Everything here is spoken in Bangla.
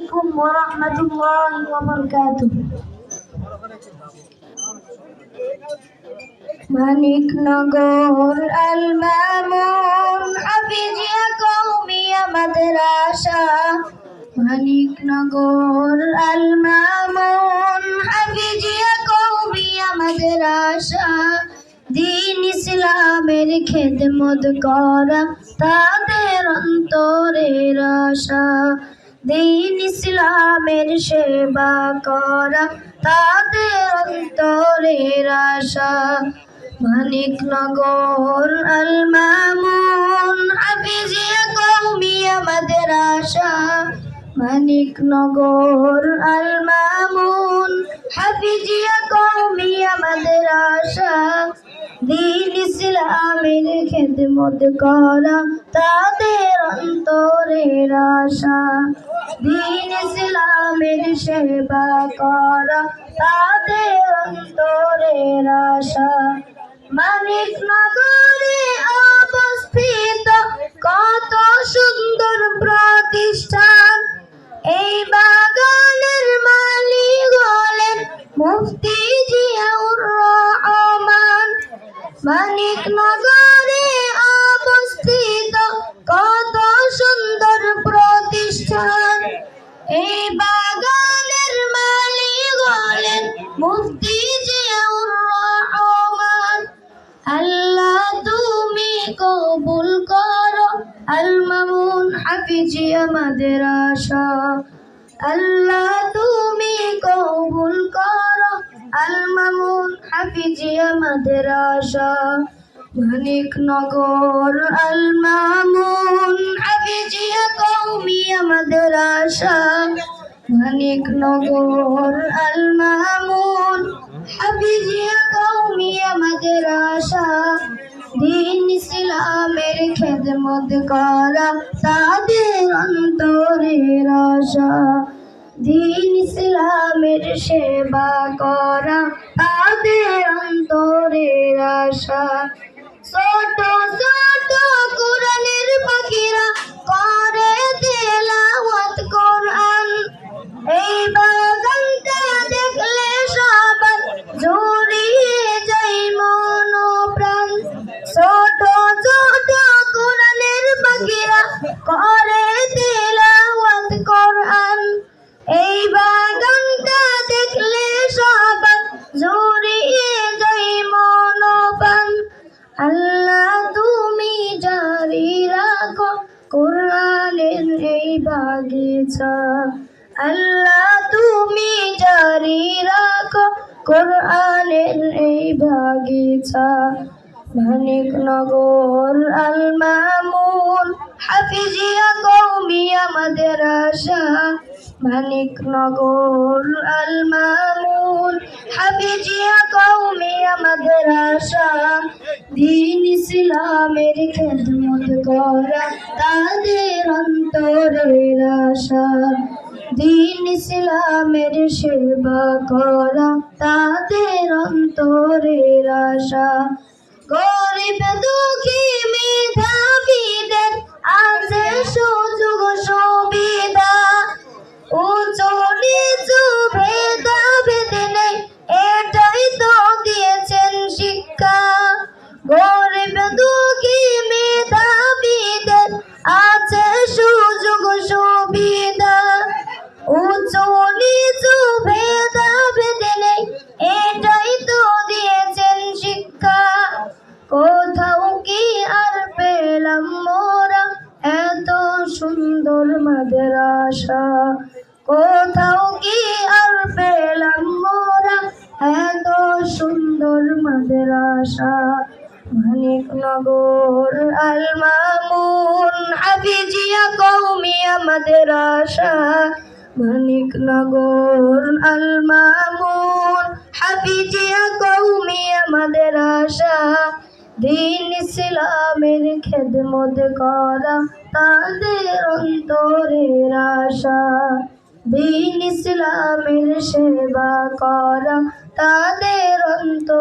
আলাইকুম ওয়া রাহমাতুল্লাহি ওয়া বারাকাতুহু। মানিকনগর আল মামুন হাফিজিয়া কওমিয়া মাদ্রাসা। মানিকনগর আল মামুন হাফিজিয়া কওমিয়া মাদ্রাসা। দিন ইসলামের খেদমত করা তাদের অন্তরের আশা। দিন ইসলামের সেবা করা তাদের অন্তরের আশা। মানিকনগর আল মামুন হাফিজিয়া কওমিয়া মাদ্রাসা। মানিকনগর আল মামুন হাফিজিয়া কওমিয়া মাদ্রাসা। দিন ইসলামের খেদমত করা তাদের অন্তরের আশা। দিন ইসলামের সেবা করা তাদের অন্তরের আশা। মানিকনগরে অবস্থিত কত সুন্দর প্রতিষ্ঠান। এই বাগানের মালিক হলেন মুফতি জিয়াউর রহমান। মানিকনগরে অবস্থিত কত সুন্দর প্রতিষ্ঠান। এই বাগানের মালিক হলেন মুফতি জিয়াউর রহমান। আল্লাহ তুমি কবুল করো আল মামুন হাফিজিয়া মাদ্রাসা। আল্লাহ তুমি কবুল করো আল মামুন হাফিজিয়া মাদ্রাসা। মানিকনগর আল মামুন হাফিজিয়া কওমিয়া মাদ্রাসা। মানিকনগর আল মামুন হাফিজিয়া কওমিয়া মাদ্রাসা। দিন ইসলামের খেদমত করা তাদের অন্তরের আশা। দিন ইসলামের সেবা করা তাদের অন্তরের আশা। ছোট ছোট কোরআনের পাখিরা করে তেলাওয়াত কোরআন। এই বাগানটা দেখলে সবার জড়িয়ে যায় মন প্রাণ। ছোট ছোট কোরআনের পাখিরা করে তেলাওয়াত কোরআন। এই বাগানটা দেখলে সবার জড়িয়ে যায় মন প্রাণ। আল্লাহ তুমি জারি রাখো কোরআনের এই বাগিচা। আল্লাহ তুমি জারি রাখো কোরআনের এই বাগিচা। মানিকনগর আল মামুন হাফিজিয়া কওমিয়া মাদ্রাসা। মানিকনগর আল মামুন হাফিজিয়া কওমিয়া মাদ্রাসা। দিন ইসলামের খেদমত করা তাদের অন্তরের আশা। দিন ইসলামের সেবা করা তাদের অন্তরের আশা। গরিব দুঃখী মেধাবীদের আছে সুযোগ সুবিধা। উঁচু নিচু ভেদাভেদ নেই এটাই তো দিয়েছেন শিক্ষা। গরিব দুঃখী মেধাবীদের আছে সুযোগ সুবিধা। উঁচু নিচু ভেদাভেদ নেই এটাই তো দিয়েছেন শিক্ষা। কোথাও কি আর পেলাম মোরা এত সুন্দর মাদ্রাসা। কোথাও কি আর পেলাম মোরা এত সুন্দর মাদ্রাসা। মানিকনগর আল মামুন হাফিজিয়া কওমিয়া মাদ্রাসা। মানিকনগর আল মামুন হাফিজিয়া কওমিয়া মাদ্রাসা। দিন ইসলামের খেদমত করা তাদের অন্তরের আশা। দিন ইসলামের সেবা করা তাদের অন্তর